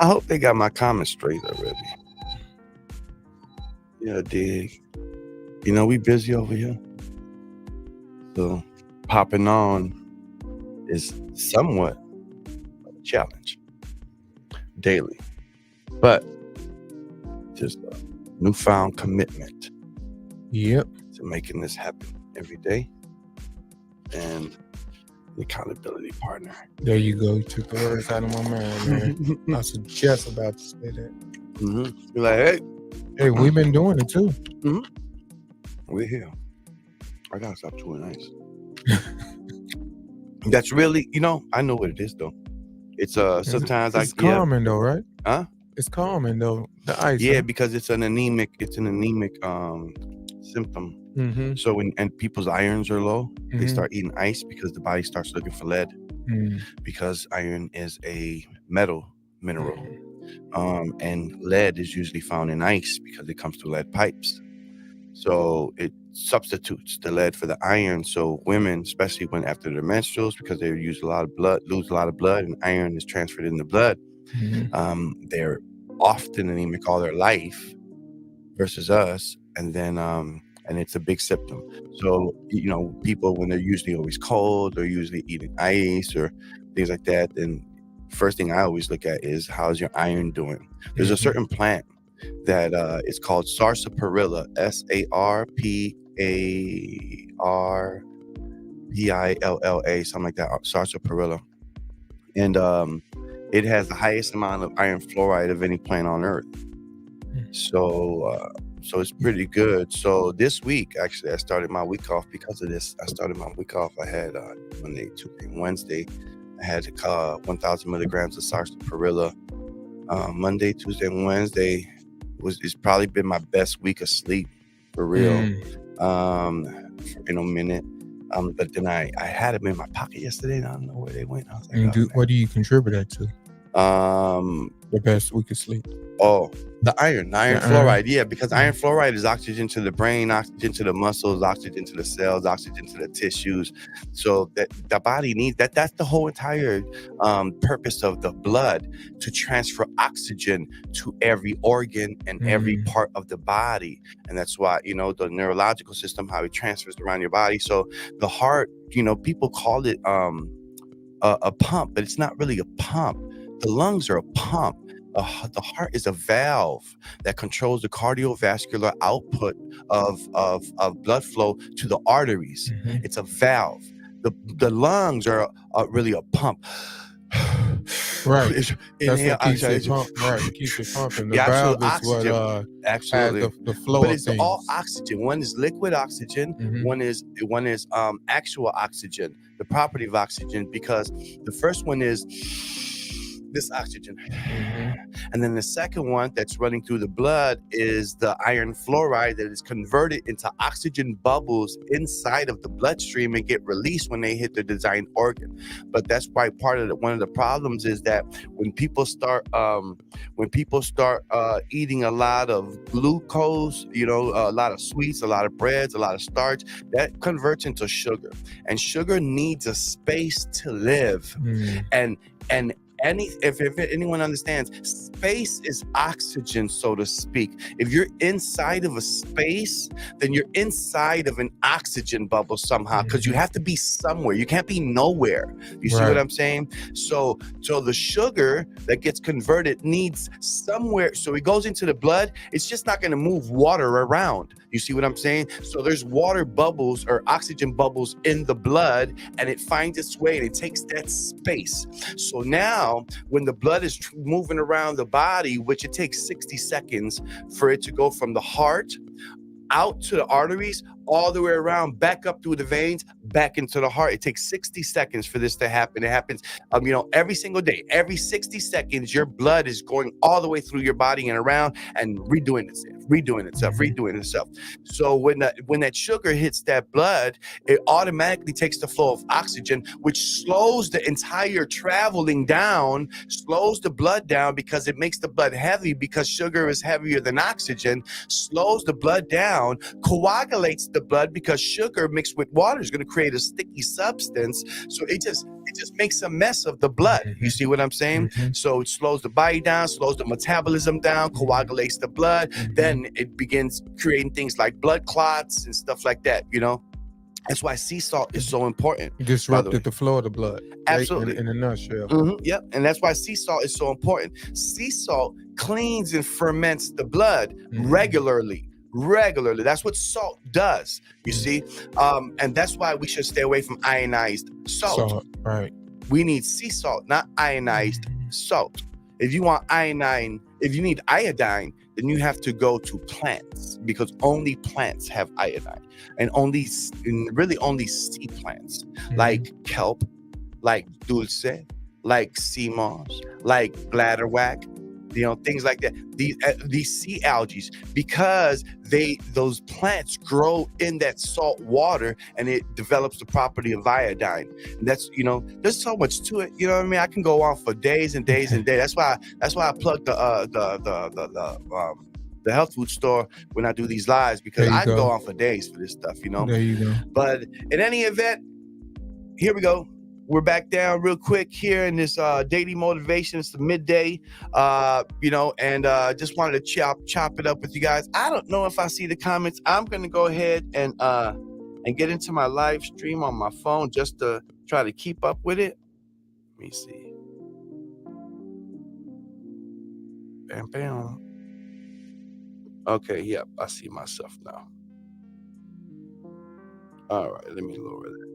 hope they got my comments straight already. Yeah, dig. We busy over here. So popping on is somewhat of a challenge daily. But just a newfound commitment Yep. to making this happen every day. And the accountability partner. There you go. You took the words out of my mind, man. I was just about to say that. You're like, hey, we've been doing it too. We're here. I gotta stop chewing ice. That's really, I know what it is though. It's sometimes it's calming though, right? Huh? It's calming though. The ice. Yeah, because it's an anemic symptom. So when people's irons are low, they start eating ice because the body starts looking for lead. Because iron is a metal mineral. And lead is usually found in ice because it comes through lead pipes. So it substitutes the lead for the iron. So women, especially when after their menstruals, because they lose a lot of blood, and iron is transferred in the blood, they're often anemic all their life versus us. And then and it's a big symptom. So, people, when they're usually always cold, they're usually eating ice or things like that. And first thing I always look at is, how's your iron doing? There's a certain plant that is called sarsaparilla, sarpilla, something like that, sarsaparilla. And it has the highest amount of iron fluoride of any plant on earth. So it's pretty good. So this week, actually, I started my week off because of this. I had Monday, Tuesday, Wednesday. I had 1,000 milligrams of sarsaparilla. Monday, Tuesday, and Wednesday it's probably been my best week of sleep for real. In a minute. But then I had them in my pocket yesterday, and I don't know where they went. I was like, what do you contribute that to? The best week of sleep. Oh, the iron fluoride. Yeah, because iron fluoride is oxygen to the brain, oxygen to the muscles, oxygen to the cells, oxygen to the tissues. So that the body needs that. That's the whole entire purpose of the blood, to transfer oxygen to every organ and every part of the body. And that's why, the neurological system, how it transfers around your body. So the heart, people call it a pump, but it's not really a pump. The lungs are a pump. The heart is a valve that controls the cardiovascular output of blood flow to the arteries. It's a valve. The lungs are really a pump. Right. That's what keeps it pumping. Right. It keeps it pumping. The valve is what absolutely the flow but of it's things. all oxygen. One is liquid oxygen. One is actual oxygen, the property of oxygen, because the first one is this oxygen. And then the second one that's running through the blood is the iron fluoride that is converted into oxygen bubbles inside of the bloodstream and get released when they hit the designed organ. But that's why one of the problems is that when people start eating a lot of glucose, a lot of sweets, a lot of breads, a lot of starch, that converts into sugar. And sugar needs a space to live. And if anyone understands, space is oxygen, so to speak. If you're inside of a space, then you're inside of an oxygen bubble somehow, because you have to be somewhere. You can't be nowhere. You see what I'm saying? So the sugar that gets converted needs somewhere. So it goes into the blood. It's just not going to move water around. You see what I'm saying? So there's water bubbles or oxygen bubbles in the blood, and it finds its way and it takes that space. So now when the blood is moving around the body, which it takes 60 seconds for it to go from the heart out to the arteries, all the way around, back up through the veins, back into the heart. It takes 60 seconds for this to happen. It happens, every single day. Every 60 seconds, your blood is going all the way through your body and around and redoing itself. So when that sugar hits that blood, it automatically takes the flow of oxygen, which slows the entire traveling down, slows the blood down, because it makes the blood heavy, because sugar is heavier than oxygen, slows the blood down, coagulates the blood, because sugar mixed with water is going to create a sticky substance. So it just just makes a mess of the blood. You see what I'm saying? So it slows the body down, slows the metabolism down, coagulates the blood. Then it begins creating things like blood clots and stuff like that, you know? That's why sea salt is so important. Disrupted the flow of the blood. Absolutely. In a nutshell. Yep. And that's why sea salt is so important. Sea salt cleans and ferments the blood regularly. That's what salt does, you see? And that's why we should stay away from ionized salt. Right. We need sea salt, not ionized salt. If you need iodine, then you have to go to plants, because only plants have iodine, and really only sea plants, like kelp, like dulce, like sea moss, like bladderwrack, you know, things like that. These sea algae, because those plants grow in that salt water, and it develops the property of iodine. And that's, you know, there's so much to it. You know what I mean? I can go on for days and days and days. That's why I plug the health food store when I do these lives, because I can go on for days for this stuff, you know. There you go. But in any event, here we go. We're back down real quick here in this daily motivation. It's the midday, you know, and just wanted to chop it up with you guys. I don't know if I see the comments. I'm gonna go ahead and get into my live stream on my phone just to try to keep up with it. Let me see. Bam, bam. Okay, yep, I see myself now. All right, let me lower that.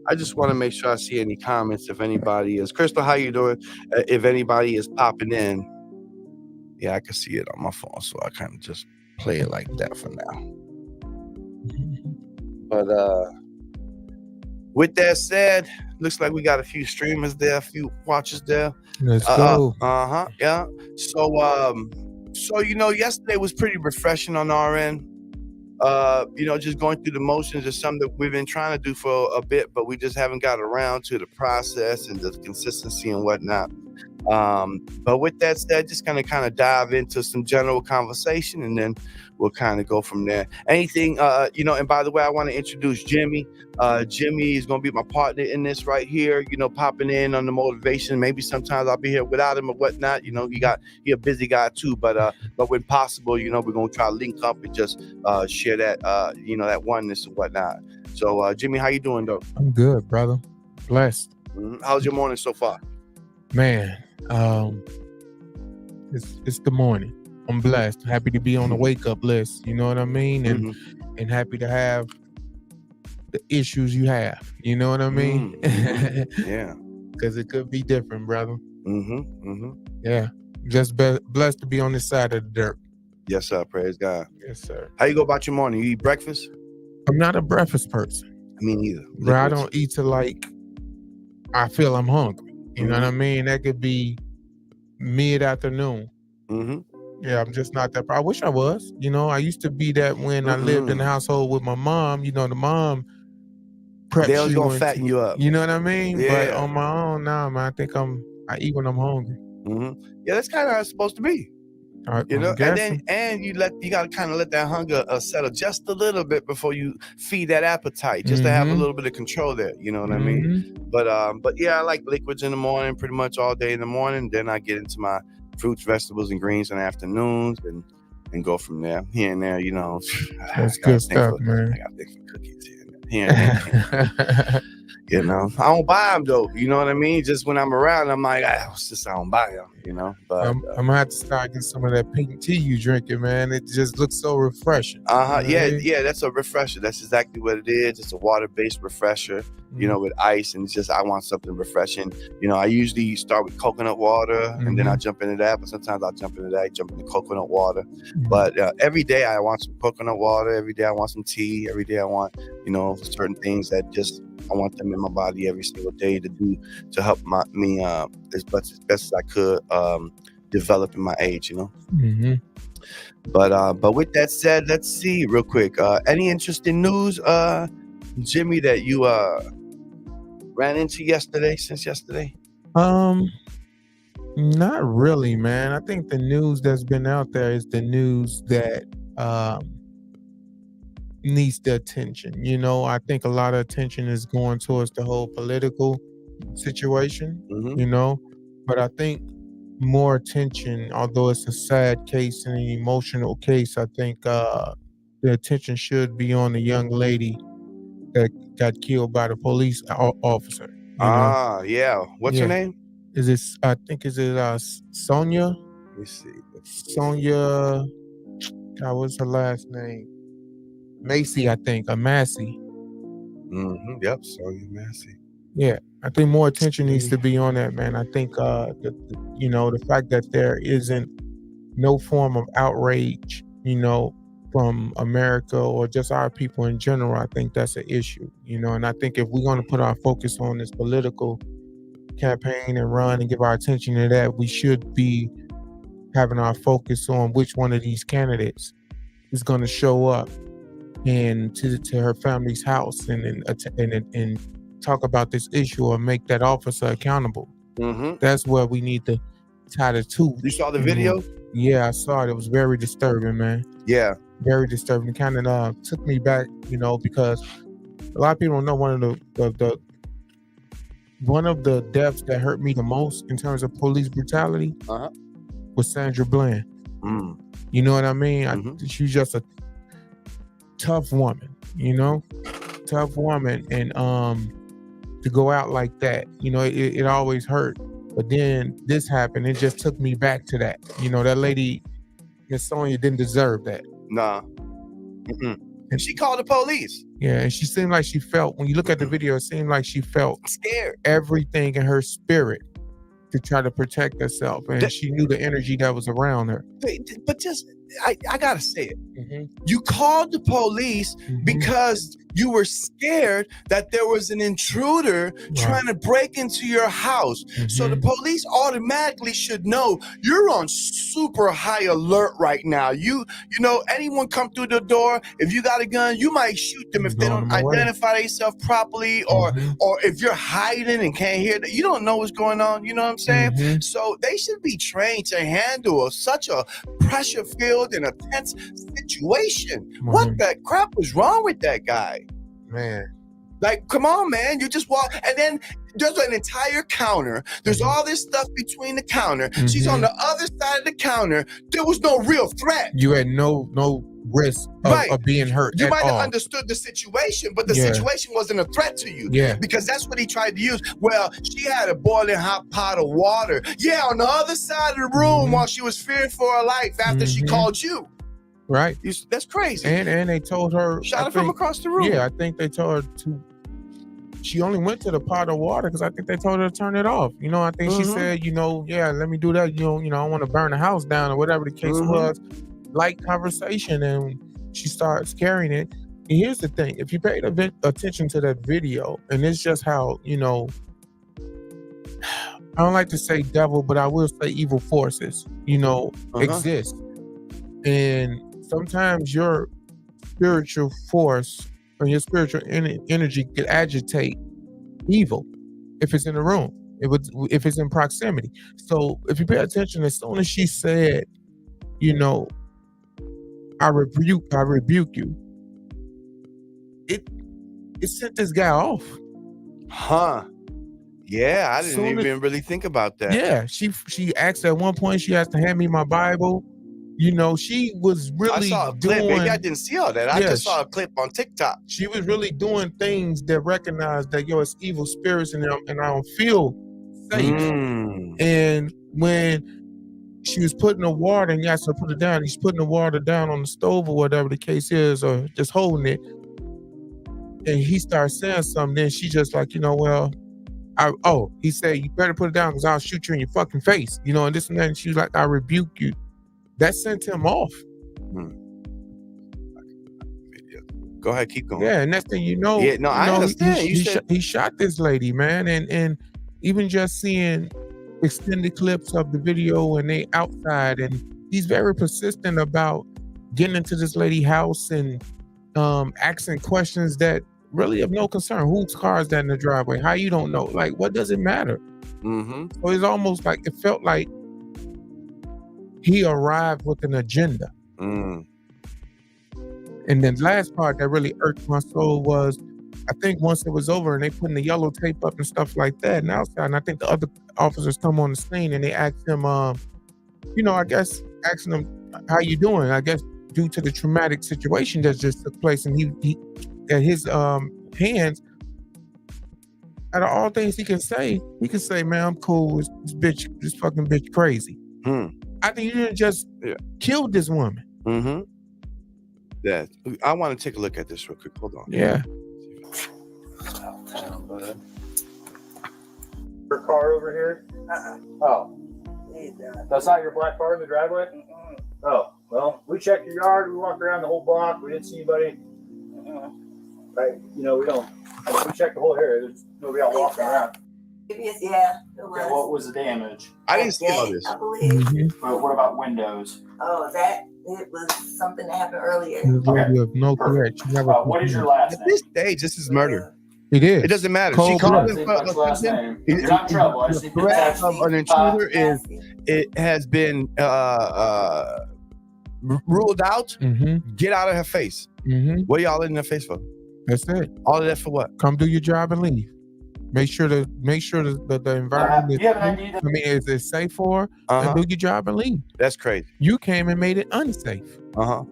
I just want to make sure I see any comments. If anybody is, Crystal, how you doing? If anybody is popping in, yeah, I can see it on my phone, so I kind of just play it like that for now. But with that said, looks like we got a few streamers there, a few watchers there. Let's go. Yeah. So you know, yesterday was pretty refreshing on our end. You know, just going through the motions is something that we've been trying to do for a bit, but we just haven't got around to the process and the consistency and whatnot. But with that said, just gonna kind of dive into some general conversation, and then we'll kind of go from there. Anything, you know, and by the way, I want to introduce Jimmy. Jimmy is gonna be my partner in this right here, you know, popping in on the motivation. Maybe sometimes I'll be here without him or whatnot. You know, he a busy guy too, but when possible, you know, we're gonna try to link up and just share that you know, that oneness and whatnot. So Jimmy, how you doing though? I'm good, brother. Blessed. How's your morning so far? Man, it's the morning. I'm blessed. Happy to be on the wake up list. You know what I mean? And happy to have the issues you have. You know what I mean? Yeah. Because it could be different, brother. Yeah. Just blessed to be on this side of the dirt. Yes, sir. Praise God. Yes, sir. How you go about your morning? You eat breakfast? I'm not a breakfast person. Me neither. Bro, I don't eat till like I feel I'm hungry. You know what I mean? That could be mid-afternoon. Yeah, I'm just not that. I wish I was. You know, I used to be that when I lived in the household with my mom. You know, the mom preps they always you gonna fatten you up. You know what I mean? Yeah. But on my own now, man, I think I eat when I'm hungry. Yeah, that's kind of how it's supposed to be. You know, and you gotta kind of let that hunger settle just a little bit before you feed that appetite, just to have a little bit of control there. You know what I mean? But yeah, I like liquids in the morning, pretty much all day in the morning. Then I get into my fruits, vegetables, and greens in the afternoons, and go from there. Here and there, you know. That's good stuff, man. I got big cookies here and there. You know, I don't buy them though. You know what I mean? Just when I'm around, I'm like, what's this? I don't buy them. You know, but I'm gonna have to start getting some of that pink tea you drinking, man. It just looks so refreshing. Yeah, that's a refresher. That's exactly what it is. It's a water-based refresher. You know, with ice, and it's just I want something refreshing. You know, I usually start with coconut water, and then I jump into that. But sometimes I'll jump into coconut water. But every day I want some coconut water. Every day I want some tea. Every day I want, you know, certain things that just I want them in my body every single day to help me as best as I could develop in my age, you know. But with that said, let's see real quick. Any interesting news, Jimmy, that you ran into since yesterday? Not really, man. I think the news that's been out there is the news that needs the attention. You know, I think a lot of attention is going towards the whole political situation, you know, but I think more attention, although it's a sad case and an emotional case, I think the attention should be on the young lady that got killed by the police officer. You know? Yeah. What's her name? Is it? I think is it Sonia? Let me see. Sonia. God, what's her last name? Macy, I think. Massey. Yep, Sonia Massey. Yeah, I think more attention needs to be on that, man. I think the fact that there isn't no form of outrage, from America or just our people in general, I think that's an issue, and I think if we're going to put our focus on this political campaign and run and give our attention to that, we should be having our focus on which one of these candidates is going to show up and to her family's house and talk about this issue or make that officer accountable. That's where we need to tie the two. You saw the video? Yeah, I saw it. It was very disturbing, man. Yeah. Very disturbing. It kind of took me back, because a lot of people don't know one of the deaths that hurt me the most in terms of police brutality was Sandra Bland. You know what I mean? She's just a tough woman, tough woman, and to go out like that, it always hurt. But then this happened. It just took me back to that. That lady, Miss Sonia, didn't deserve that. Nah. And she called the police. Yeah, and she seemed like she felt, when you look at the video, it seemed like she felt scared. Everything in her spirit to try to protect herself. And she knew the energy that was around her. But just, I gotta say it. You called the police because you were scared that there was an intruder trying to break into your house. So the police automatically should know you're on super high alert right now. You know, anyone come through the door, if you got a gun, you might shoot them if they don't identify themselves properly, or if you're hiding and can't hear that, you don't know what's going on. You know what I'm saying? So they should be trained to handle such a pressure-filled and a tense situation. What the crap was wrong with that guy? Man. Like, come on, man. You just walk, and then there's an entire counter. There's all this stuff between the counter. She's on the other side of the counter. There was no real threat. You had no risk of being hurt. You might have understood the situation, but the situation wasn't a threat to you. Yeah. Because that's what he tried to use. Well, she had a boiling hot pot of water. Yeah, on the other side of the room while she was fearing for her life after she called you. Right. That's crazy. And they told her, shot her from across the room. Yeah, I think they told her she only went to the pot of water because I think they told her to turn it off. I think she said, let me do that. I don't want to burn the house down or whatever the case was. Light conversation, and she starts carrying it. And here's the thing: if you paid attention to that video, and it's just how, I don't like to say devil, but I will say evil forces, exist. And sometimes your spiritual force or your spiritual energy could agitate evil if it's in the room, if it's in proximity. So if you pay attention, as soon as she said, I rebuke you, it sent this guy off. Yeah, I didn't even really think about that. Yeah, she asked at one point, she has to hand me my Bible. She was really I saw a clip. Maybe I didn't see all that. I just saw a clip on TikTok. She was really doing things that recognize that, it's evil spirits in them, and I don't feel safe. And when she was putting the water, and he asked her to put it down, he's putting the water down on the stove or whatever the case is, or just holding it, and he starts saying something, then she just like, he said, you better put it down because I'll shoot you in your fucking face, and this and that. And she was like, I rebuke you. That sent him off. Go ahead, keep going. Yeah, and next thing you know, I understand. He shot this lady, man, and even just seeing extended clips of the video and they outside, and he's very persistent about getting into this lady's house and asking questions that really have no concern. Whose car is that in the driveway? How you don't know? Like, what does it matter? So it's almost like it felt like he arrived with an agenda. And then last part that really irked my soul was I think once it was over and they putting the yellow tape up and stuff like that and outside, and I think the other officers come on the scene and they asked him, I guess asking him, how you doing? I guess due to the traumatic situation that just took place, and he at his hands, out of all things he can say, man, I'm cool. This fucking bitch crazy. I think you didn't just kill this woman. Yeah, I want to take a look at this real quick. Hold on. Yeah. Your car over here? Oh. That's not your black car in the driveway? Oh, well, we checked your yard. We walked around the whole block. We didn't see anybody. Right? We don't. We checked the whole area. There's nobody out walking around. Yeah, it was. Okay, what was the damage? I didn't see all this. I believe. But what about windows? Oh, it was something that happened earlier. Okay. No correct. What is your last At name? this stage, this is murder. It is. It doesn't matter. Cold She called blood. him What's your last name? You're not in trouble. I just the need to threat text of you. an intruder is it has been ruled out. Get out of her face. What y'all in her face for? That's it. All of that for what? Come do your job and leave. Make sure the environment you have an idea? is safe for her, and do your job and leave. That's crazy. You came and made it unsafe. I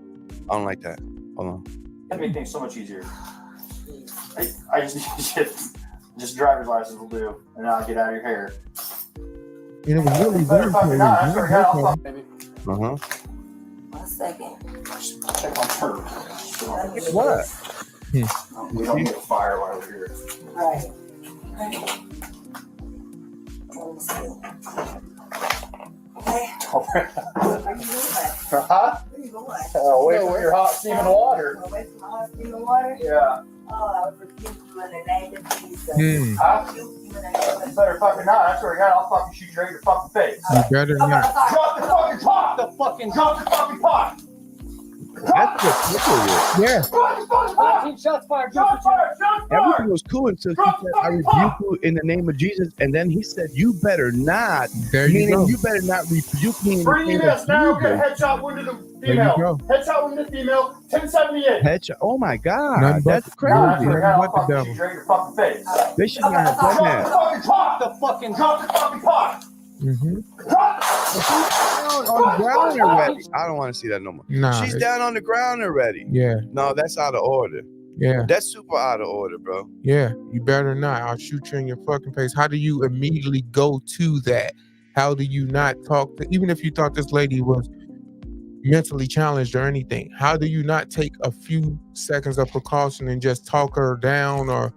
don't like that. Hold on. That make things so much easier. I just driver's license will do, and then I'll get out of your hair. And it was really Better fucking not. I swear to God, I'll fuck, baby. 1 second. Check my turf. What? We don't get a fire while we're here. Right. Let me see. Okay. Where you going? Huh? Where you going? Away from your hot steaming water. Away from the hot steaming water? Yeah. Oh, I would rebuke you in the name of Jesus. Huh? Rebuke you in the name of You better fucking not. I swear to God, I'll fucking shoot you right in your fucking face. You better not. Drop the fucking pot! Drop the fucking pot! That's what people were. Yeah. Drop the fucking pot! 19 shots fired. Shots fired! Shots fired! Everything was cool until he said, I rebuke you in the name of Jesus. And then he said, you better not. There you Meaning go. you better not rebuke me in the Bring name this of now. Get a Jesus. headshot wound to the There you female. go. Headshot wound to the female. 1078. Headshot. Oh my God. Nothing but- That's crazy. Nah, I swear to God, What I'll the fucking shoot you right in your fucking face. They should not have done Drop the that. fucking pot! Drop the fucking pot! Drop On the ground already. I don't want to see that no more. Nah. She's down on the ground already. Yeah. No, that's out of order. Yeah. That's super out of order, bro. Yeah. You better not. I'll shoot you in your fucking face. How do you immediately go to that? How do you not talk to, even if you thought this lady was mentally challenged or anything, how do you not take a few seconds of precaution and just talk her down or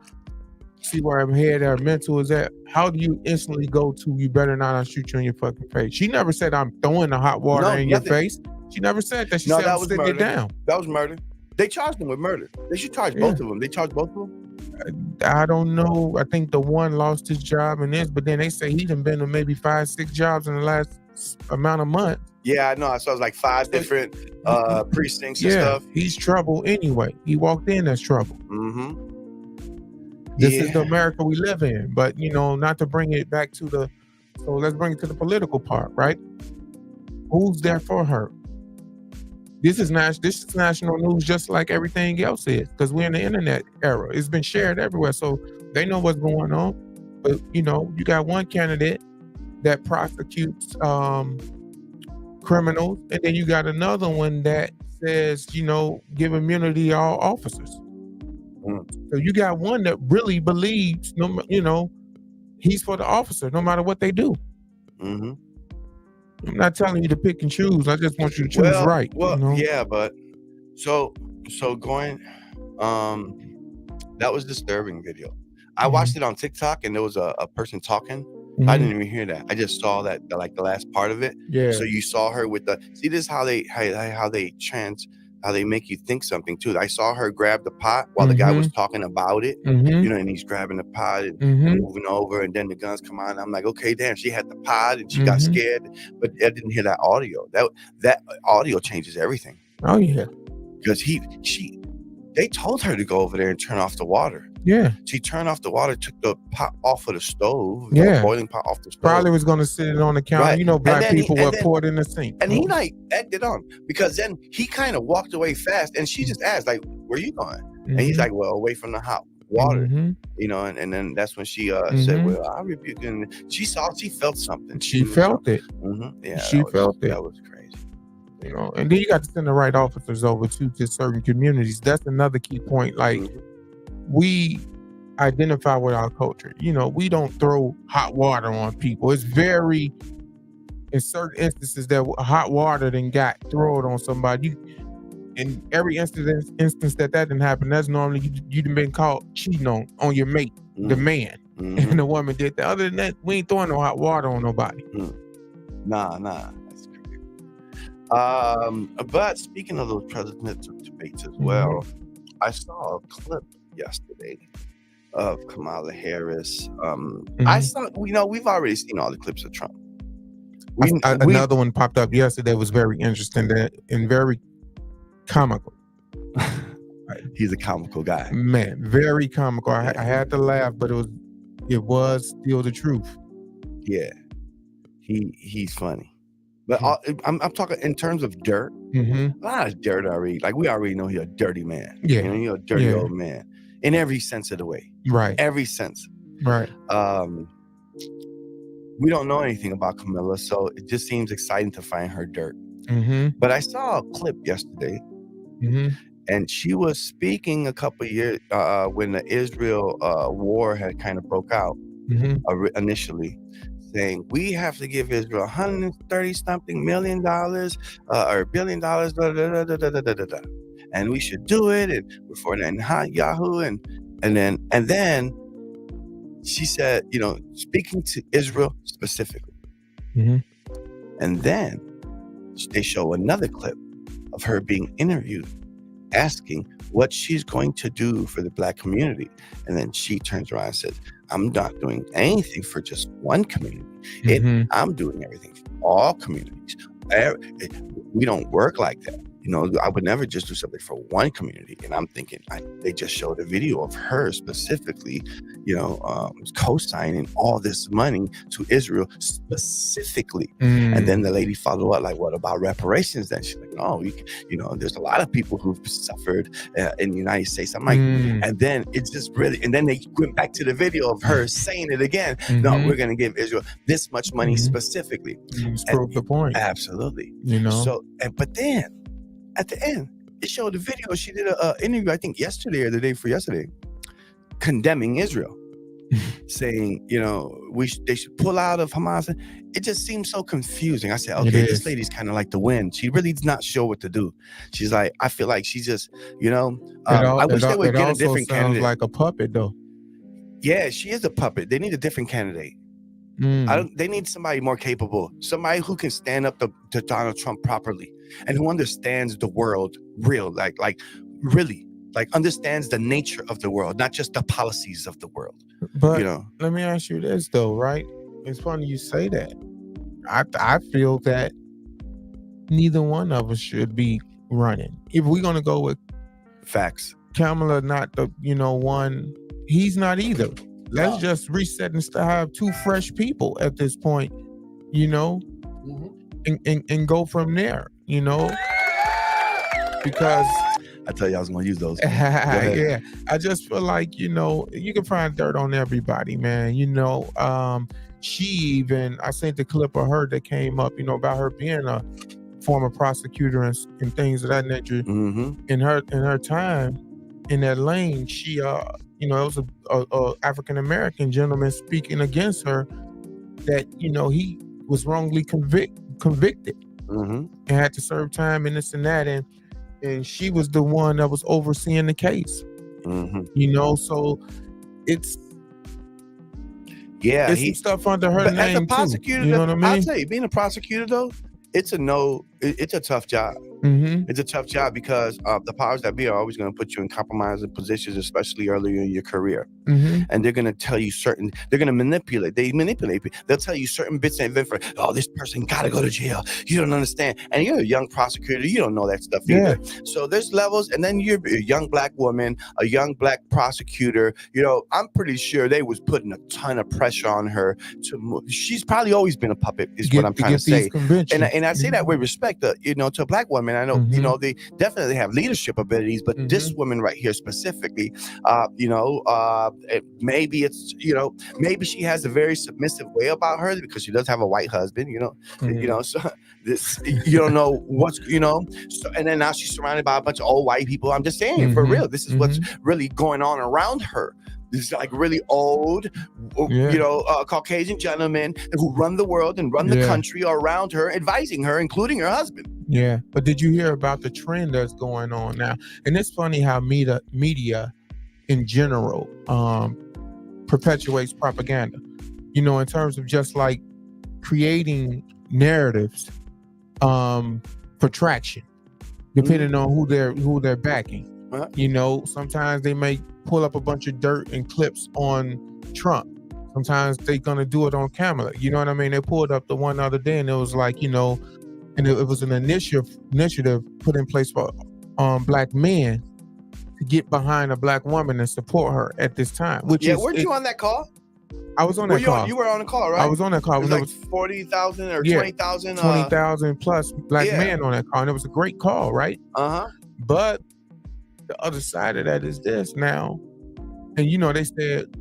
see where her head, her mental is at? How do you instantly go to, you better not, I'll shoot you in your fucking face? She never said, I'm throwing the hot water in your face. She never said that. She said, I'm sitting it down. That was murder. They charged him with murder. They should charge both of them. They charged both of them? I don't know. I think the one lost his job in this, but then they say he done been to maybe 5-6 jobs in the last amount of months. Yeah, I know. I saw it was like 5 different precincts and stuff. He's trouble anyway. He walked in as trouble. Mm-hmm. This is the America we live in. But, not to bring it back to so let's bring it to the political part, right? Who's there for her? This is national news just like everything else is, because we're in the internet era. It's been shared everywhere, so they know what's going on. But, you got one candidate that prosecutes criminals, and then you got another one that says, give immunity to all officers. So you got one that really believes, he's for the officer, no matter what they do. Mm-hmm. I'm not telling you to pick and choose. I just want you to choose right. Well, yeah, but so going, that was disturbing video. I watched it on TikTok, and there was a person talking. I didn't even hear that. I just saw that like the last part of it. Yeah. So you saw her with this is how they make you think something too. I saw her grab the pot while the guy was talking about it, and he's grabbing the pot and moving over, and then the guns come on. I'm like, okay, damn, she had the pot and she got scared, but I didn't hear that audio. That audio changes everything. Oh yeah. Because they told her to go over there and turn off the water. Yeah. She turned off the water, took the pot off of the stove, the boiling pot off the stove. Probably was going to sit it on the counter. Right. Black people would pour it in the sink. And he egged it on, because then he kind of walked away fast, and she just asked, like, where you going? And he's like, well, away from the house. water. Mm-hmm. You know, and then that's when she Mm-hmm. said, "Well, I rebuke you." And she felt something. She felt it. Yeah, She felt it. That was crazy. You know, and then you got to send the right officers over to certain communities. That's another key point. Like, we identify with our culture. You know, we don't throw hot water on people. It's very, in certain instances, that hot water then got thrown on somebody. In every instance that didn't happen, that's normally you've been caught cheating on your mate, the man, and the woman did that. Other than that, we ain't throwing no hot water on nobody. Nah, that's crazy. But speaking of those presidential debates as well, I saw a clip yesterday of Kamala Harris. I saw, we've already seen all the clips of Trump. Another one popped up yesterday that was very interesting and very comical. He's a comical guy, man. Very comical. I had to laugh, but it was still the truth. Yeah, he's funny. But I'm talking in terms of dirt. A lot of dirt already. Like, we already know he's a dirty man. Yeah, you know, he's a dirty old man in every sense of the way. Right. Every sense. Right. We don't know anything about Camilla, so it just seems exciting to find her dirt. But I saw a clip yesterday, and she was speaking a couple of years when the Israel war had kind of broke out initially, saying we have to give Israel $130-something million or $1 billion, and we should do it, and before then Yahoo, and then she said, you know, speaking to Israel specifically, and then they show another clip of her being interviewed, asking what she's going to do for the Black community, and then she turns around and says, I'm not doing anything for just one community. I'm doing everything for all communities. We don't work like that. You know, I would never just do something for one community. And I'm thinking, they just showed a video of her specifically, you know, co-signing all this money to Israel specifically. And then the lady followed up, like, what about reparations? Then she's like, no, you know, there's a lot of people who've suffered in the United States. I'm like, and then it's just really, and then they went back to the video of her saying it again. No, we're going to give Israel this much money specifically. Prove the point. Absolutely. You know, so, but then, at the end, it showed the video. She did an interview, I think yesterday or the day before yesterday, condemning Israel, saying, you know, they should pull out of Hamas. It just seems so confusing. I said, okay, this lady's kind of like the wind. She really does not sure what to do. She's like, I feel like she's just, you know, I wish they would get a different candidate. Like a puppet, though. Yeah, she is a puppet. They need a different candidate. They need somebody more capable, somebody who can stand up to Donald Trump properly and who understands the world really understands the nature of the world, not just the policies of the world. But you know, let me ask you this though, right? It's funny you say that. I feel that neither one of us should be running. If we're gonna go with facts, Kamala not the one. He's not either. Let's just reset and have two fresh people at this point, you know, and go from there, you know, because I tell you I was going to use those. Yeah, I just feel like, you know, you can find dirt on everybody, man. You know, I sent the clip of her that came up, you know, about her being a former prosecutor and things of that nature. In her time in that lane, she you know, it was a African-American gentleman speaking against her that, you know, he was wrongly convicted and had to serve time in this and that. And she was the one that was overseeing the case, you know, so it's some stuff under her name, as a prosecutor, too. You know what I mean? I'll tell you, being a prosecutor, though, it's a tough job. It's a tough job because the powers that be are always going to put you in compromising positions, especially earlier in your career. And they're going to tell you they're going to manipulate. They'll tell you certain bits of information. Oh, this person got to go to jail. You don't understand. And you're a young prosecutor. You don't know that stuff either. So there's levels. And then you're a young Black woman, a young Black prosecutor. You know, I'm pretty sure they was putting a ton of pressure on her to move. She's probably always been a puppet, is what I'm trying to say. And I say that with respect. disrespect to black women. I know, they definitely have leadership abilities, but this woman right here specifically, maybe it's, maybe she has a very submissive way about her because she does have a white husband, so this, you don't know what's, so, and then now she's surrounded by a bunch of old white people. I'm just saying, for real, this is what's really going on around her. This is like really old, Caucasian gentlemen who run the world and run the country are around her, advising her, including her husband. Yeah, but did you hear about the trend that's going on now? And it's funny how media in general perpetuates propaganda. In terms of just like creating narratives for traction, depending on who they're backing. Sometimes they may pull up a bunch of dirt and clips on Trump. Sometimes they're gonna do it on Kamala. You know what I mean? They pulled up the one the other day, and it was like, and it was an initiative put in place for black men to get behind a black woman and support her at this time. Weren't you on that call? I was on that call. You were on the call, right? I was on that call. It was 40,000 or 20,000. 20,000 plus black men on that call, and it was a great call, right? But the other side of that is this now, and they said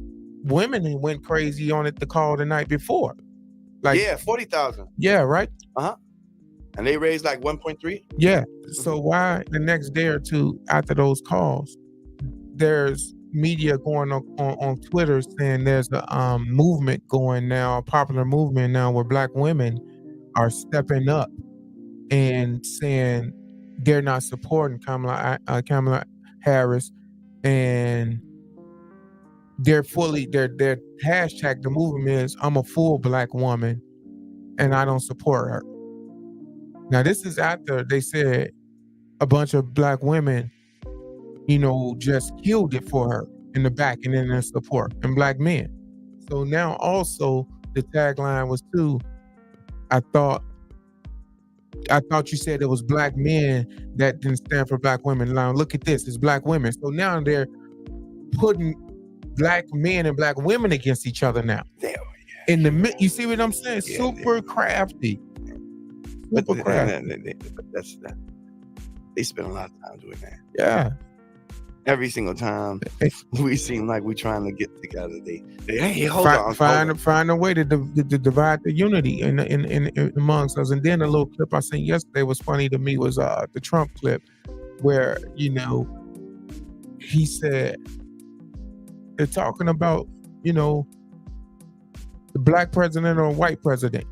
women went crazy on it the call the night before, 40,000. Yeah, right. And they raised like 1.3. Yeah. So why the next day or two after those calls, there's media going on Twitter saying there's a movement going now, a popular movement now where black women are stepping up and saying they're not supporting Kamala Harris, and their hashtag, the movement is, I'm a full black woman and I don't support her. Now this is after they said a bunch of black women just killed it for her in the back and in their support, and black men. So now also the tagline was too, I thought you said it was black men that didn't stand for black women. Now look at this, it's black women. So now they're putting black men and black women against each other now. In the you see what I'm saying? Super crafty. Super crafty. They spend a lot of time doing that. Yeah. Every single time we seem like we're trying to get together, they hey, hold on. Find a way to divide the unity in amongst us. And then a little clip I seen yesterday was funny to me was the Trump clip where he said they're talking about the black president or white president.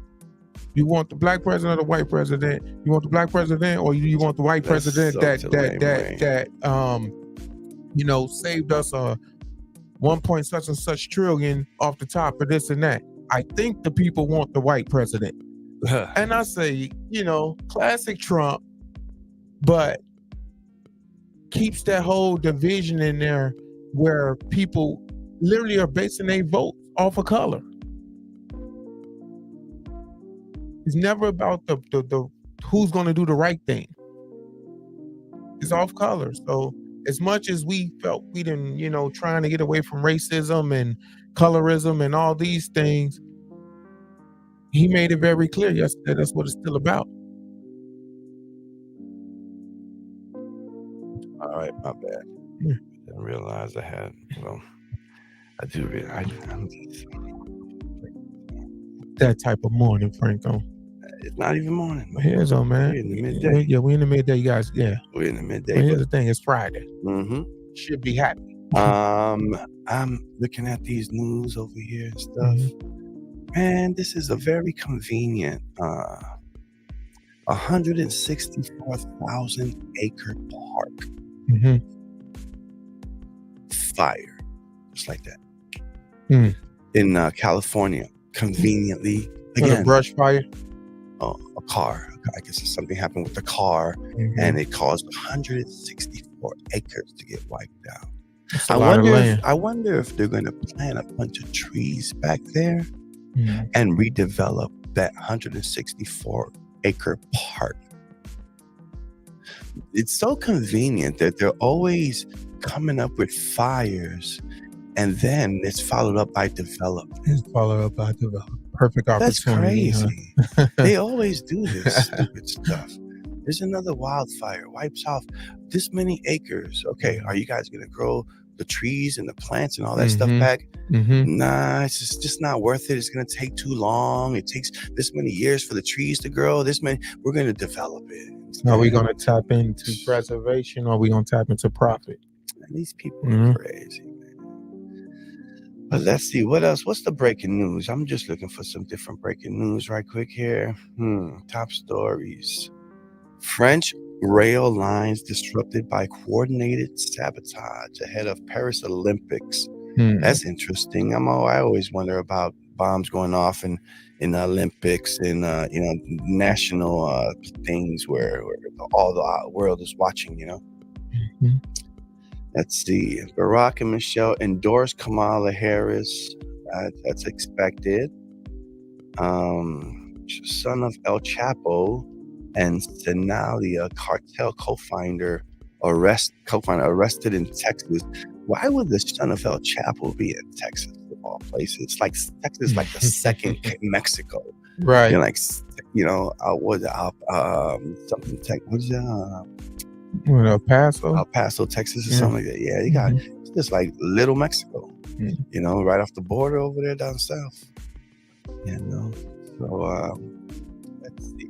You want the black president or the white president? You want the black president or you want the white president that saved us a 1 point such and such trillion off the top of this and that? I think the people want the white president. And I say, classic Trump, but keeps that whole division in there where people literally are basing their vote off of color. It's never about the who's going to do the right thing. It's off color. So as much as we felt we didn't, trying to get away from racism and colorism and all these things, he made it very clear yesterday that's what it's still about. All right, my bad. I didn't realize I had. Well, I do realize. I'm just that type of morning, Franco. It's not even morning. Here's man. We're in the midday. Yeah, we're in the midday, guys. Yeah, we're in the midday. But here's the thing: it's Friday. Should be happy. I'm looking at these news over here and stuff. Man, this is a very convenient 164,000 acre park. Fire, just like that. In California, conveniently. Again, a brush fire. A car. I guess something happened with the car, and it caused 164 acres to get wiped out. I wonder if they're going to plant a bunch of trees back there and redevelop that 164 acre park. It's so convenient that they're always coming up with fires, and then it's followed up by development. Perfect opportunity. That's crazy. They always do this stupid stuff. There's another wildfire, wipes off this many acres. Okay, are you guys gonna grow the trees and the plants and all that stuff back? Nah, it's just not worth it. It's gonna take too long. It takes this many years for the trees to grow. We're gonna develop it. Are we gonna tap into preservation, or are we gonna tap into profit? And these people are crazy, man. But let's see what else. What's the breaking news? I'm just looking for some different breaking news right quick here. Top stories. French rail lines disrupted by coordinated sabotage ahead of Paris Olympics. That's interesting. I always wonder about bombs going off in the Olympics and national things where all the world is watching. Let's see. Barack and Michelle endorse Kamala Harris. That's expected. Son of El Chapo and Sonalia cartel co-founder arrested in Texas. Why would the son of El Chapo be in Texas of all places? It's like Texas is like the second Mexico, right? Like what something tech? What's that? El Paso? El Paso, Texas, or something like that. Yeah, you got it's just like little Mexico, right off the border over there down south. So let's see.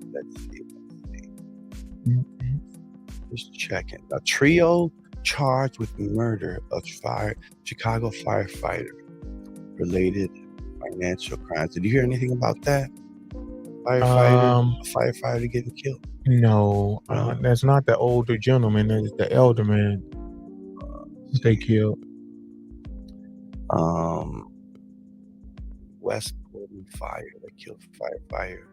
Just checking. A trio charged with murder of Chicago firefighter related financial crimes. Did you hear anything about that? A firefighter getting killed? No, that's not the older gentleman. That's the elder man. They killed. West Portland fire. They killed firefighter.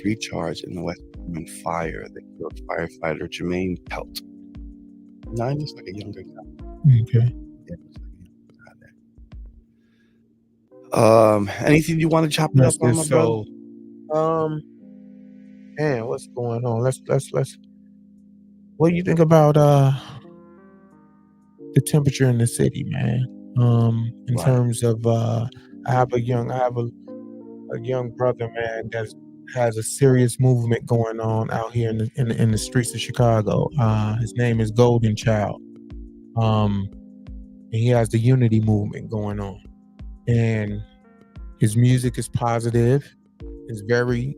3 charged in the West Portland fire. They killed firefighter Jermaine Pelt. No, he looks like a younger guy. Okay. Yeah, anything you want to chop it up on, my brother? Man, what's going on? Let's. What do you think about the temperature in the city, man? In terms of, I have a young brother, man, that has a serious movement going on out here in the streets of Chicago. His name is Golden Child. And he has the unity movement going on, and his music is positive. It's very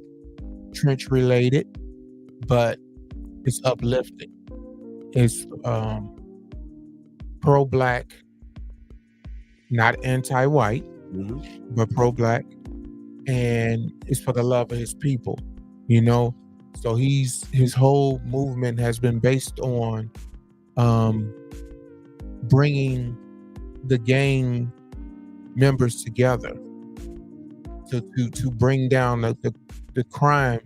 trench related, but it's uplifting. It's pro-black, not anti-white, but pro-black, and it's for the love of his people, So his whole movement has been based on bringing the gang members together to bring down the crime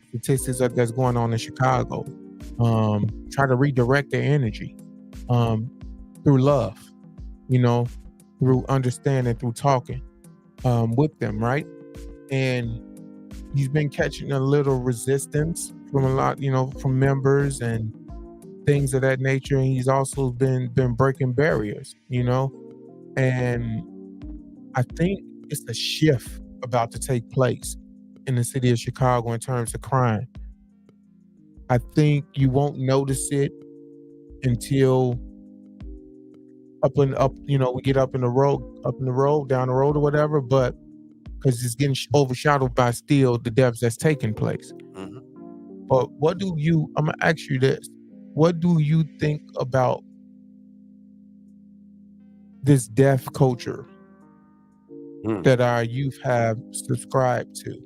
statistics that's going on in Chicago. Try to redirect their energy through love, through understanding, through talking with them, right? And he's been catching a little resistance from a lot, from members and things of that nature. And he's also been breaking barriers, and I think it's a shift about to take place in the city of Chicago in terms of crime. I think you won't notice it until we get up the road, down the road or whatever, but because it's getting overshadowed by still the deaths that's taking place. But I'm gonna ask you this. What do you think about this death culture that our youth have subscribed to?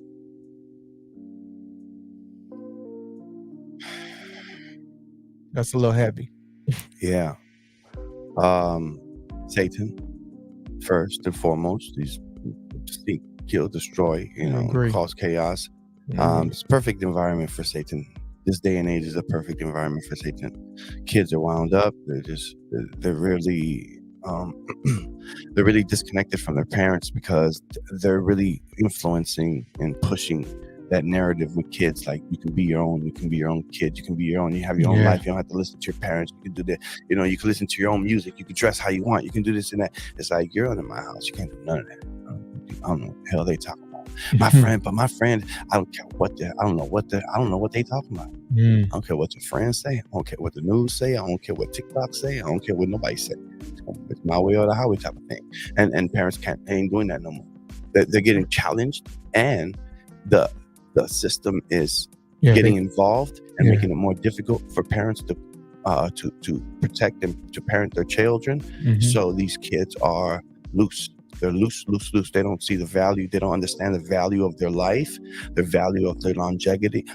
That's a little heavy. Yeah. Satan, first and foremost, he's seek, kill, destroy, cause chaos. It's a perfect environment for Satan. This day and age is a perfect environment for Satan. Kids are wound up. They're really disconnected from their parents because they're really influencing and pushing that narrative with kids. Like, you can be your own kid, you can be your own, you have your own life, you don't have to listen to your parents, you can do that, you can listen to your own music, you can dress how you want, you can do this and that. It's like, you're under my house, you can't do none of that. I don't know what the hell they talking about. My friend, I don't care what I don't know what they talking about. I don't care what your friends say. I don't care what the news say. I don't care what TikTok say. I don't care what nobody say. It's my way or the highway type of thing. And parents ain't doing that no more. They're getting challenged, and the system is getting involved and making it more difficult for parents to protect and to parent their children. So these kids are loose. They're loose. They don't see the value. They don't understand the value of their life, the value of their longevity.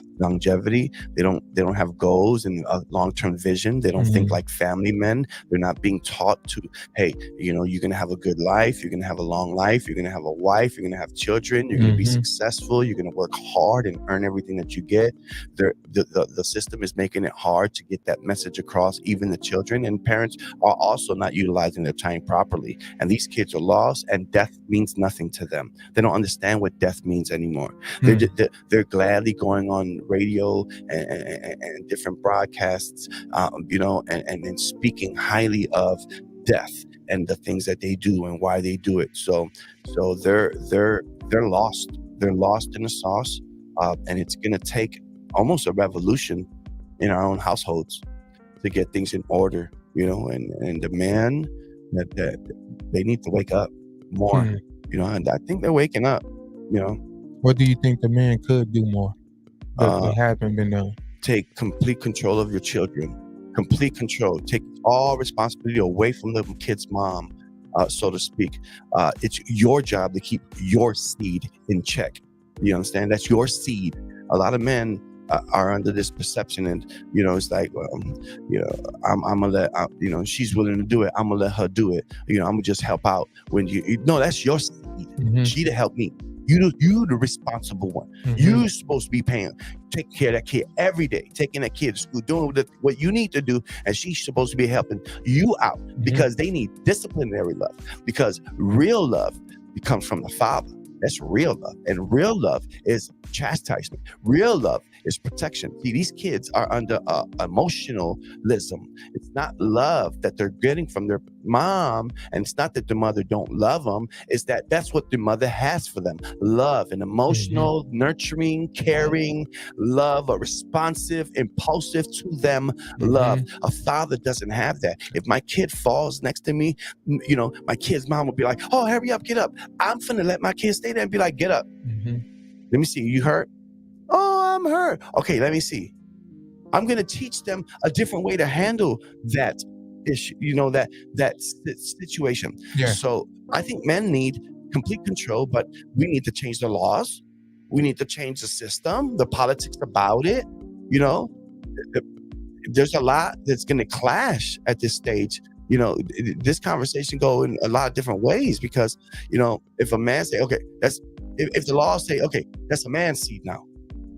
They don't have goals and a long-term vision. They don't think like family men. They're not being taught to, hey, you're going to have a good life. You're going to have a long life. You're going to have a wife. You're going to have children. You're going to be successful. You're going to work hard and earn everything that you get. The system is making it hard to get that message across, even the children. And parents are also not utilizing their time properly. And these kids are lost, and death means nothing to them. They don't understand what death means anymore. They're gladly going on radio and different broadcasts, and speaking highly of death and the things that they do and why they do it. So they're lost. They're lost in the sauce, and it's going to take almost a revolution in our own households to get things in order. And the man that they need to wake up more, and I think they're waking up. What do you think the man could do more that haven't been done? Take complete control of your children. Complete control. Take all responsibility away from the kid's mom, so to speak. It's your job to keep your seed in check. You understand? That's your seed. A lot of men are under this perception, and it's like, well, I'm gonna let she's willing to do it. I'm gonna let her do it. I'm gonna just help out when no, that's your seed. She to help me. You the responsible one. You're supposed to be taking care of that kid every day, taking that kid to school, doing what you need to do, and she's supposed to be helping you out because they need disciplinary love. Because real love comes from the Father. That's real love, and real love is chastisement. Real love is protection. See, these kids are under emotionalism. It's not love that they're getting from their mom, and it's not that the mother don't love them. It's that's what the mother has for them: love, an emotional, nurturing, caring love, a responsive, impulsive to them love. A father doesn't have that. If my kid falls next to me, my kid's mom will be like, "Oh, hurry up, get up." I'm finna let my kid stay there and be like, "Get up. Let me see. You hurt? Oh, I'm hurt. Okay, let me see." I'm going to teach them a different way to handle that issue, that situation. Yeah. So I think men need complete control, but we need to change the laws. We need to change the system, the politics about it. There's a lot that's going to clash at this stage. This conversation go in a lot of different ways because, if a man say, okay, if the laws say, okay, that's a man's seed now.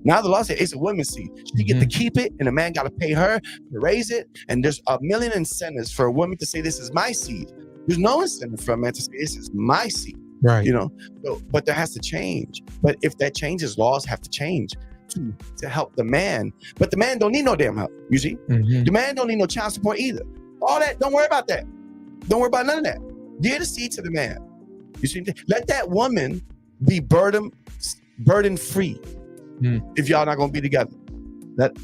Now the law says it's a woman's seed. She get to keep it, and the man got to pay her to raise it. And there's a million incentives for a woman to say, this is my seed. There's no incentive for a man to say, this is my seed. Right. So, but there has to change. But if that changes, laws have to change to help the man. But the man don't need no damn help, you see? The man don't need no child support either. All that, don't worry about that. Don't worry about none of that. Give the seed to the man. You see? Let that woman be burden free. If y'all not gonna be together,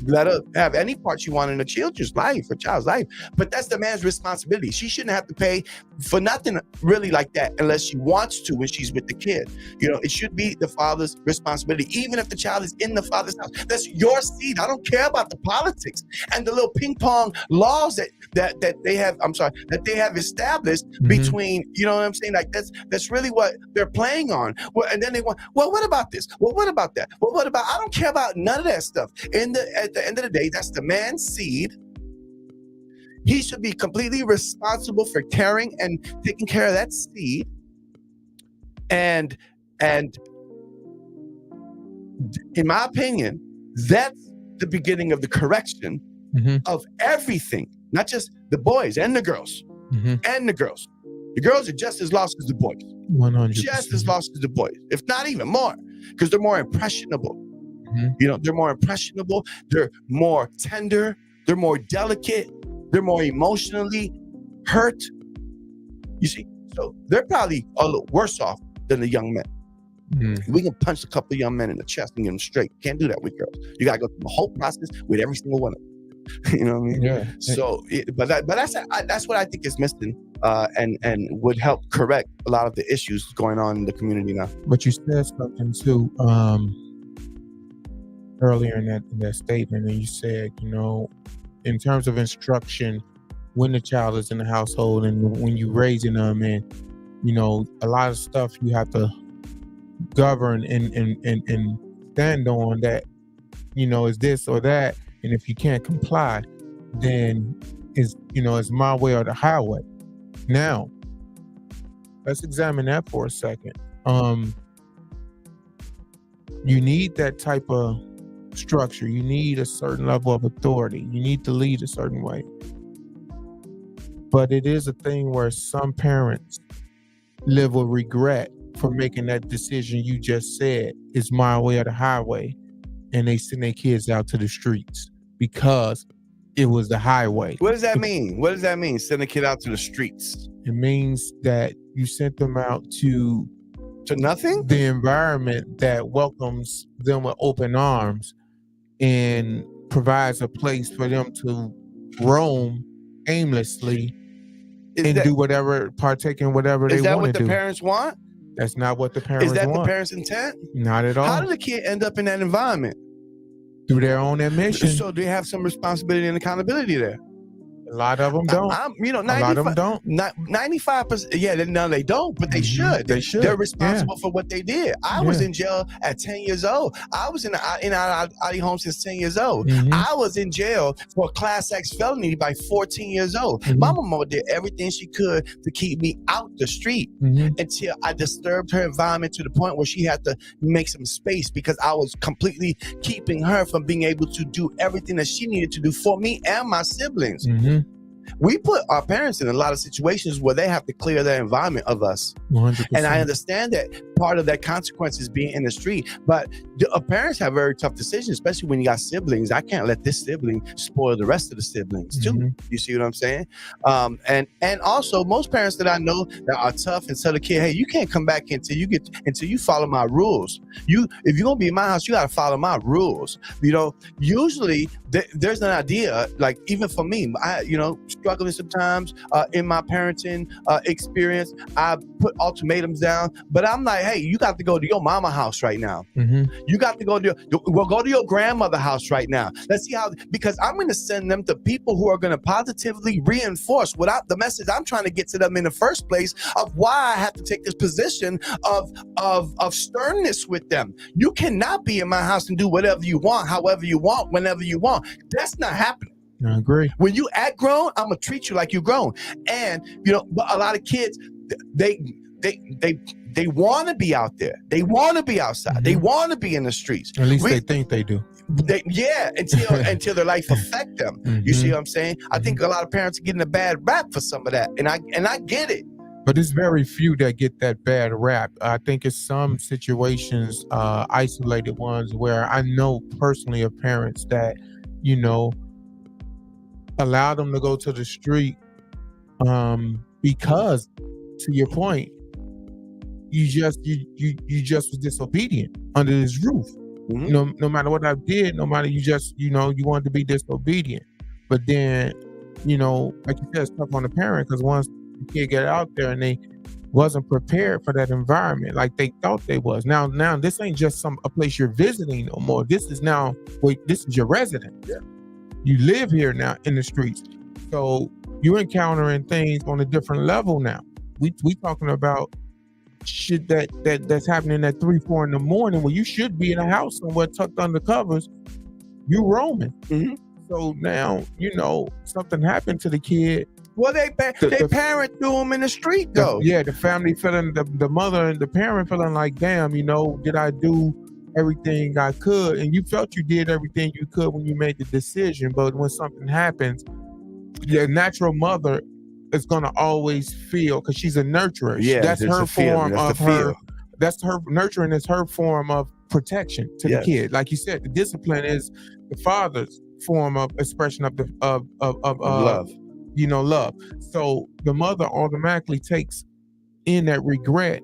let her have any part she want in a child's life, but that's the man's responsibility. She shouldn't have to pay for nothing really like that unless she wants to when she's with the kid. It should be the father's responsibility, even if the child is in the father's house. That's your seed. I don't care about the politics and the little ping pong laws that they have. That they have established between. You know what I'm saying? Like that's really what they're playing on. Well, and then they want. Well, what about this? Well, what about that? Well, what about? I don't care about none of that stuff. At the end of the day, that's the man's seed. He should be completely responsible for caring and taking care of that seed. And in my opinion, that's the beginning of the correction of everything, not just the boys and the girls. And the girls. The girls are just as lost as the boys. 100%. Just as lost as the boys, if not even more, because they're more impressionable. They're more impressionable. They're more tender. They're more delicate. They're more emotionally hurt. You see, so they're probably a little worse off than the young men. We can punch a couple of young men in the chest and get them straight. Can't do that with girls. You gotta go through the whole process with every single one of them. You know what I mean? Yeah. So, but that's what I think is missing, and would help correct a lot of the issues going on in the community now. But you said something too earlier in that statement, and you said, you know, in terms of instruction, when the child is in the household and when you're raising them, and you know, a lot of stuff you have to govern and stand on that, you know, is this or that, and if you can't comply, then it's my way or the highway. Now, let's examine that for a second. You need that type of structure. You need a certain level of authority. You need to lead a certain way. But it is a thing where some parents live with regret for making that decision you just said, is my way or the highway, and they send their kids out to the streets because it was the highway. What does that mean? What does that mean, send a kid out to the streets? It means that you sent them out to nothing? The environment that welcomes them with open arms and provides a place for them to roam aimlessly do whatever, partake in whatever they want to do. Is that what the parents want? That's not what the parents want. Is that the parents' intent? Not at all. How did the kid end up in that environment? Through their own admission. So they have some responsibility and accountability there. A lot of them don't. A lot of them don't. 95%. Yeah, no, they don't, but they should. They should. They're responsible for what they did. I was in jail at 10 years old. I was in our home since 10 years old. I was in jail for a Class X felony by 14 years old. My mama did everything she could to keep me out the street until I disturbed her environment to the point where she had to make some space because I was completely keeping her from being able to do everything that she needed to do for me and my siblings. We put our parents in a lot of situations where they have to clear their environment of us. 100%. And I understand that part of that consequence is being in the street, but parents have very tough decisions, especially when you got siblings. I can't let this sibling spoil the rest of the siblings too. You see what I'm saying? And also most parents that I know that are tough and tell the kid, hey, you can't come back until you follow my rules. If you're gonna be in my house, you gotta follow my rules. You know, usually there's an idea, like even for me, struggling sometimes in my parenting experience, I put ultimatums down, but I'm like, hey, you got to go to your mama house right now. You got to go to your grandmother house right now. Let's see because I'm going to send them to people who are going to positively reinforce without the message I'm trying to get to them in the first place of why I have to take this position of sternness with them. You cannot be in my house and do whatever you want, however you want, whenever you want. That's not happening. I agree. When you act grown, I'm gonna treat you like you're grown. And but a lot of kids, they want to be out there. They want to be outside. They want to be in the streets. At least they think they do. Until their life affect them. You see what I'm saying? I think a lot of parents are getting a bad rap for some of that, and I get it. But it's very few that get that bad rap. I think it's some situations, isolated ones, where I know personally of parents that, allow them to go to the street because, to your point, you just was disobedient under this roof. No matter what I did, no matter you wanted to be disobedient. But then, like you said, it's tough on the parent because once the kid get out there and they wasn't prepared for that environment like they thought they was. Now this ain't just a place you're visiting no more. This is your residence. Yeah. You live here now in the streets. So you're encountering things on a different level now. We talking about shit that's happening at 3-4 in the morning where you should be in a house somewhere tucked under covers. You roaming. So now, something happened to the kid. Well, they parent threw him in the street though. The family feeling, the mother and the parent feeling like, damn, did I do everything I could? And you felt you did everything you could when you made the decision, but when something happens, your natural mother is gonna always feel, because she's a nurturer. That's her form of her. That's her nurturing is her form of protection to the kid. Like you said, the discipline is the father's form of expression of love. Love. So the mother automatically takes in that regret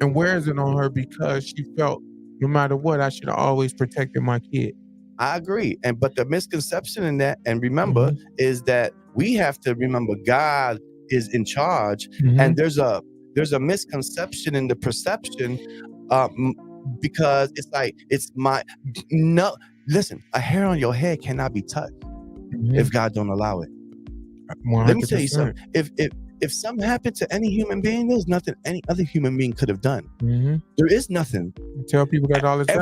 and wears it on her because she felt no matter what, I should have always protected my kid. I agree. But the misconception in that, and remember, is that we have to remember God is in charge, and there's a misconception in the perception, because it's like no. Listen, a hair on your head cannot be touched if God don't allow it. 100%. Let me tell you something. If something happened to any human being, there's nothing any other human being could have done. There is nothing. I tell people that all the time.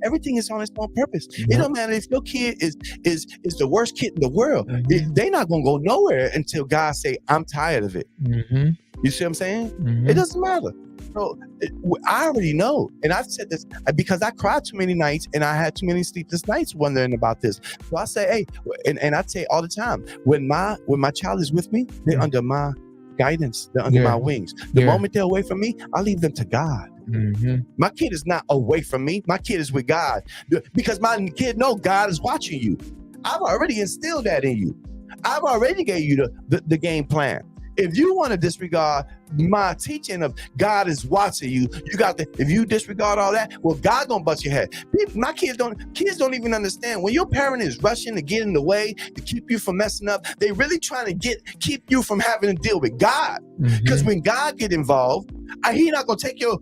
Everything is on its own purpose. It don't matter if your kid is the worst kid in the world. They're not gonna go nowhere until God say, "I'm tired of it." You see what I'm saying? It doesn't matter. So I already know, and I've said this because I cried too many nights and I had too many sleepless nights wondering about this. So I say, hey, and I say all the time, when my child is with me, they're under my guidance, they're under my wings. The moment they're away from me, I leave them to God. My kid is not away from me. My kid is with God, because my kid know God is watching you. I've already instilled that in you. I've already gave you the game plan. If you want to disregard my teaching of God is watching you, if you disregard all that, well, God gonna bust your head. My kids don't even understand. When your parent is rushing to get in the way to keep you from messing up, they really trying to keep you from having to deal with God. Because when God get involved, he not gonna take your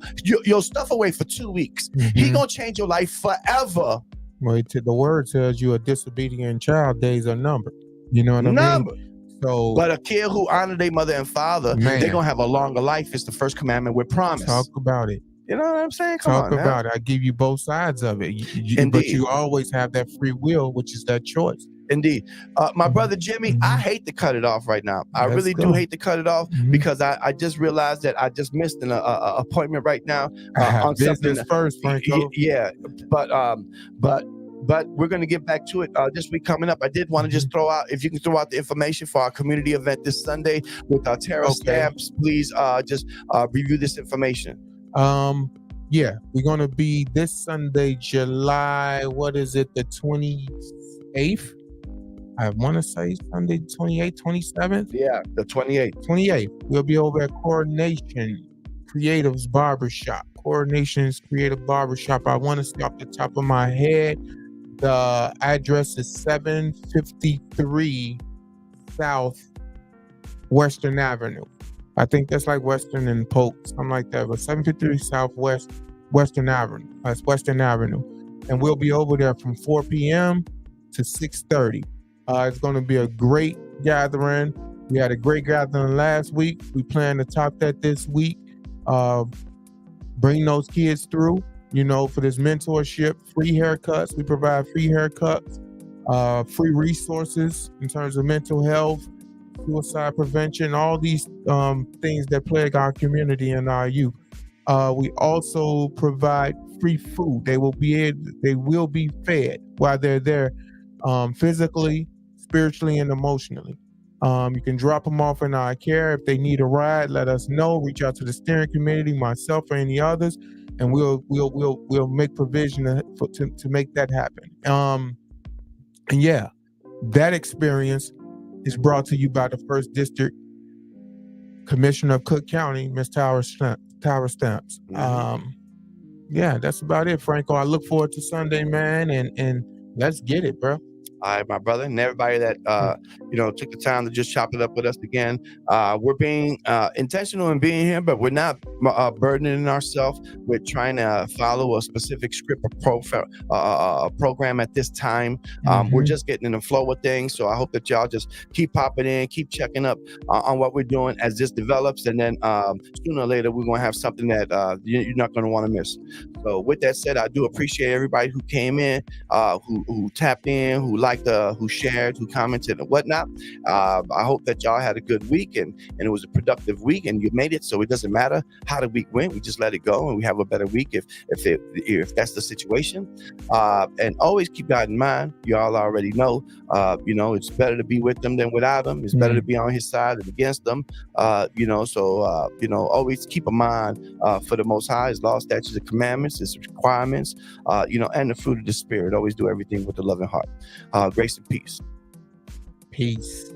stuff away for 2 weeks. He gonna change your life forever. Well, the word tells you a disobedient child, days are numbered. You know what I mean? So, but a kid who honor their mother and father, they're gonna have a longer life. It's the first commandment with promise. Talk about it. You know what I'm saying? Talk about it. I give you both sides of it. But you always have that free will, which is that choice. Indeed. My brother Jimmy, I hate to cut it off right now. I really do hate to cut it off because I just realized that I just missed an appointment right now. On business first, Franco. Yeah, but we're going to get back to it this week coming up. I did want to just throw out, if you can throw out the information for our community event this Sunday with our tarot stamps, please just review this information. Yeah, we're going to be this Sunday, July, the 28th? I want to say Sunday, 28th, 27th? Yeah, the 28th. 28th. We'll be over at Coordination Creatives Barbershop. Coordination's Creative Barbershop. I want to say off the top of my head, the address is 753 South Western Avenue. I think that's like Western and Polk, something like that. But 753 Southwest Western Avenue. That's Western Avenue. And we'll be over there from 4 p.m. to 6:30. It's going to be a great gathering. We had a great gathering last week. We plan to top that this week. Bring those kids through, for this mentorship, free haircuts. We provide free haircuts, free resources in terms of mental health, suicide prevention, all these things that plague our community and our youth. We also provide free food. They will be fed while they're there, physically, spiritually, and emotionally. You can drop them off in our care. If they need a ride, let us know. Reach out to the steering committee, myself, or any others, and we'll make provision to make that happen. And yeah, that experience is brought to you by the First District Commissioner of Cook County, Ms. Tower Stamps. Yeah, that's about it, Franco. I look forward to Sunday, man, and let's get it, bro. All right, my brother, and everybody that took the time to just chop it up with us again. We're being intentional in being here, but we're not burdening ourselves with trying to follow a specific script or program at this time. We're just getting in the flow of things. So I hope that y'all just keep popping in, keep checking up on what we're doing as this develops, and then sooner or later we're going to have something that you're not going to want to miss. So with that said, I do appreciate everybody who came in, who tapped in, who liked, who shared, who commented and whatnot. I hope that y'all had a good week and it was a productive week and you made it. So it doesn't matter how the week went. We just let it go and we have a better week if that's the situation. And always keep God in mind. Y'all already know, it's better to be with them than without them. It's better to be on his side than against them. Always keep a mind for the Most High, his law, statutes, and commandments, his requirements, and the fruit of the Spirit. Always do everything with the loving heart. Grace and peace. Peace.